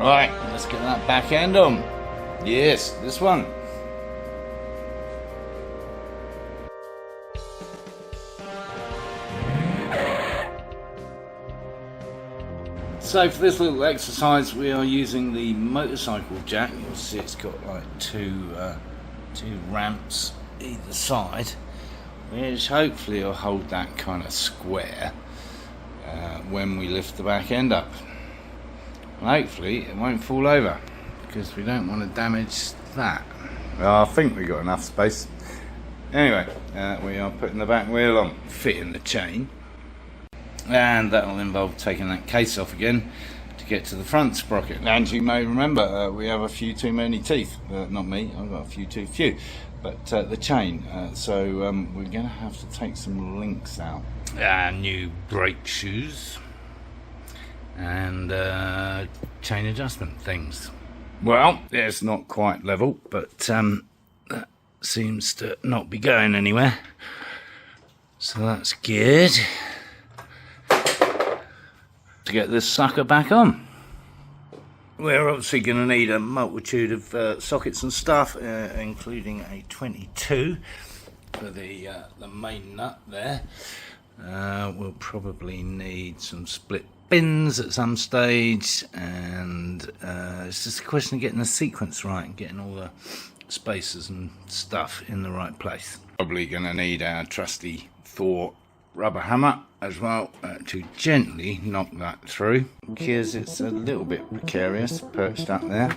Right, let's get that back end on. Yes, this one. So for this little exercise we are using the motorcycle jack. You'll see it's got like two ramps either side, which hopefully will hold that kind of square when we lift the back end up. And hopefully it won't fall over, because we don't want to damage that. Well, I think we got enough space. Anyway, we are putting the back wheel on, fitting the chain. And that will involve taking that case off again to get to the front sprocket. And you may remember we have a few too many teeth. Not me, I've got a few too few. But the chain. So we're going to have to take some links out. New brake shoes. And chain adjustment things. Well, it's not quite level, but that seems to not be going anywhere. So that's good. To get this sucker back on. We're obviously going to need a multitude of sockets and stuff, including a 22 for the main nut there. We'll probably need some split pins at some stage, and it's just a question of getting the sequence right and getting all the spacers and stuff in the right place. Probably going to need our trusty Thor rubber hammer as well to gently knock that through, because it's a little bit precarious perched up there.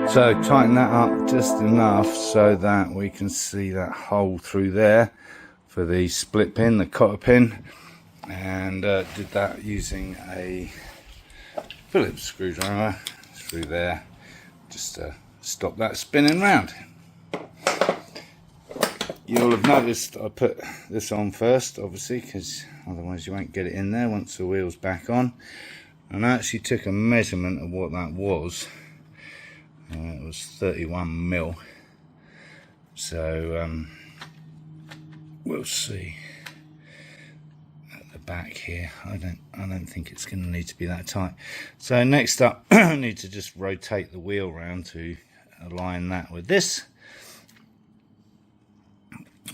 So tighten that up just enough so that we can see that hole through there for the split pin, the cotter pin, and did that using a Phillips screwdriver through there just to stop that spinning round. You'll have noticed I put this on first, obviously, because otherwise you won't get it in there once the wheel's back on. And I actually took a measurement of what that was. It was 31 mil. So we'll see at the back here. I don't think it's going to need to be that tight. So next up, I need to just rotate the wheel around to align that with this.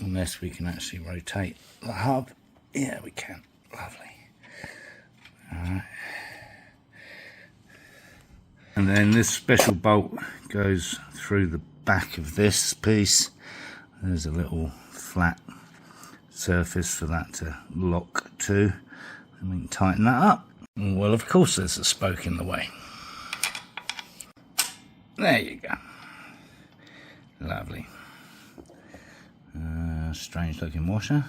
Unless we can actually rotate the hub. Yeah, we can. Lovely. Alright. And then this special bolt goes through the back of this piece. There's a little flat surface for that to lock to. And we can tighten that up. Well, of course there's a spoke in the way. There you go. Lovely. Strange looking washer,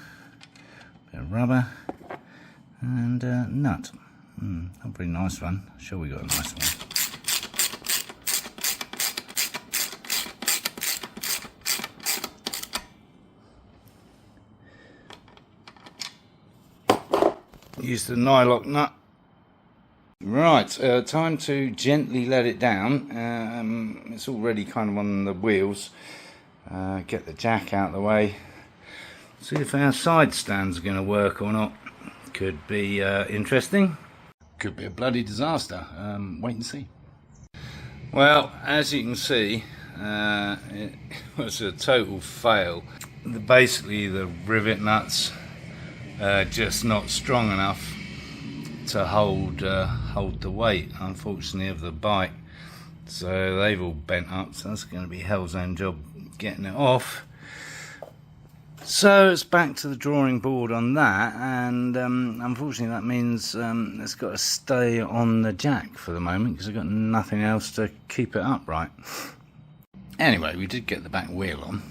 bit of rubber, and nut. Not a very nice one. Sure, we got a nice one. Use the nylock nut. Right, time to gently let it down. It's already kind of on the wheels. Get the jack out of the way. See if our side stands are going to work or not. Could be interesting. Could be a bloody disaster. Wait and see. Well, as you can see, it was a total fail. Basically, the rivet nuts just not strong enough to hold the weight, unfortunately, of the bike. So they've all bent up, so that's going to be hell's own job getting it off. So it's back to the drawing board on that, and unfortunately that means it's got to stay on the jack for the moment because I've got nothing else to keep it upright. Anyway, we did get the back wheel on.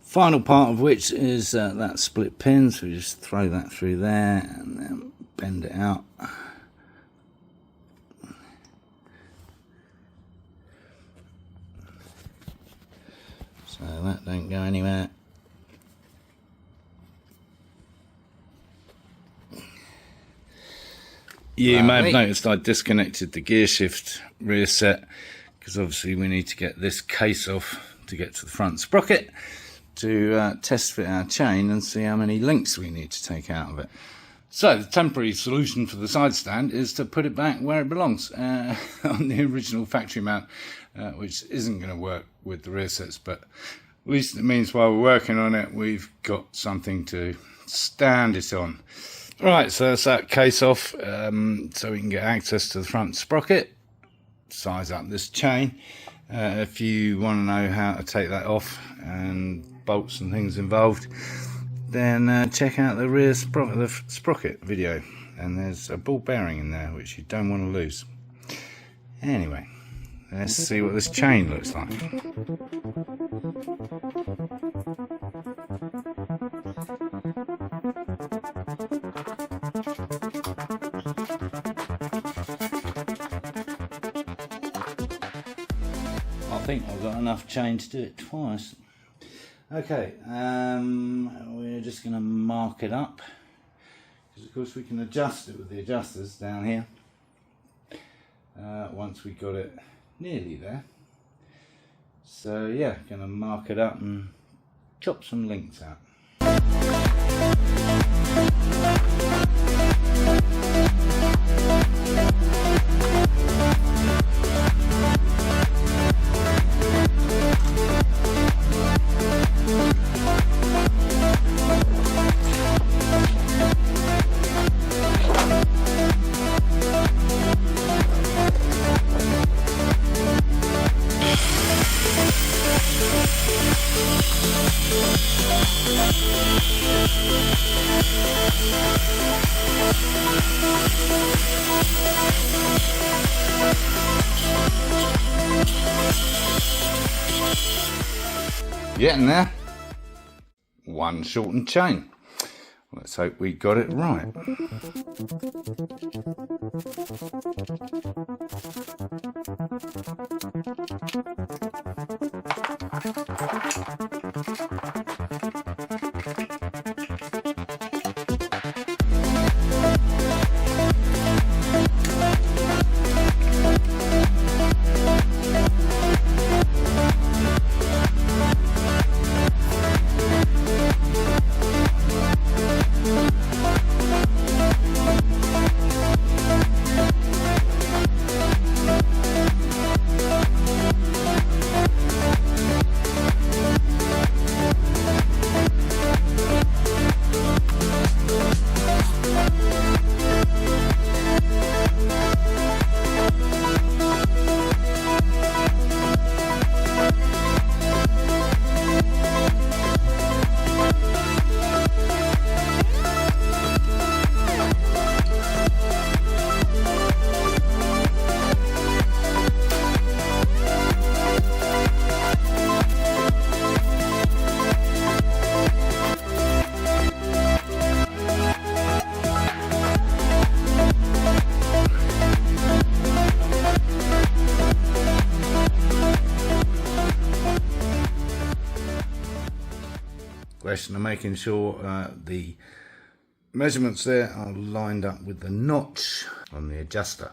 Final part of which is that split pin, so we just throw that through there and then bend it out. So that don't go anywhere. You may have noticed I disconnected the gear shift rear set because obviously we need to get this case off to get to the front sprocket to test fit our chain and see how many links we need to take out of it. So the temporary solution for the side stand is to put it back where it belongs on the original factory mount, which isn't going to work with the rear sets, but at least it means while we're working on it we've got something to stand it on. Right, so that's that case off, so we can get access to the front sprocket, size up this chain. If you want to know how to take that off and bolts and things involved, then check out the rear sprocket video, and there's a ball bearing in there which you don't want to lose. Anyway, let's see what this chain looks like. I think I've got enough chain to do it twice. Okay, we're just going to mark it up, because of course we can adjust it with the adjusters down here once we got it nearly there. So yeah, going to mark it up and chop some links out. Getting there. One shortened chain. Let's hope we got it right. question of making sure the measurements there are lined up with the notch on the adjuster.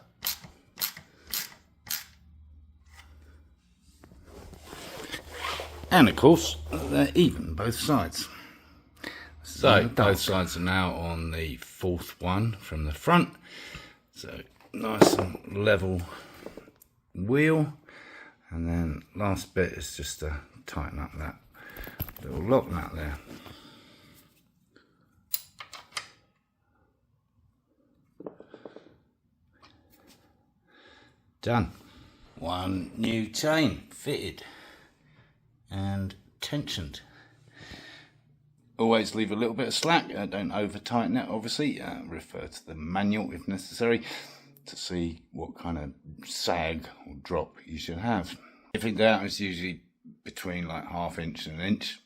And of course, they're even both sides. So both sides are now on the fourth one from the front. So nice and level wheel. And then last bit is just to tighten up that little lock nut there. Done. One new chain fitted and tensioned. Always leave a little bit of slack, don't over tighten it obviously, refer to the manual if necessary to see what kind of sag or drop you should have. If in doubt, it's usually between like 1/2 inch and 1 inch,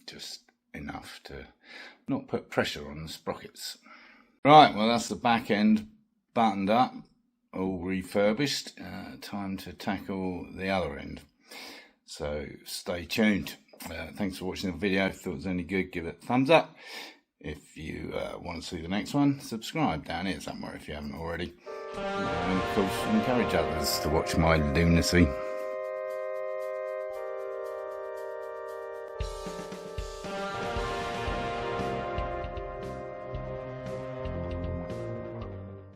just enough to not put pressure on the sprockets. Right, well that's the back end buttoned up, all refurbished, time to tackle the other end. So stay tuned. Thanks for watching the video. If it was any good, give it a thumbs up. If you want to see the next one, subscribe down here somewhere if you haven't already. And of course, encourage others to watch my lunacy.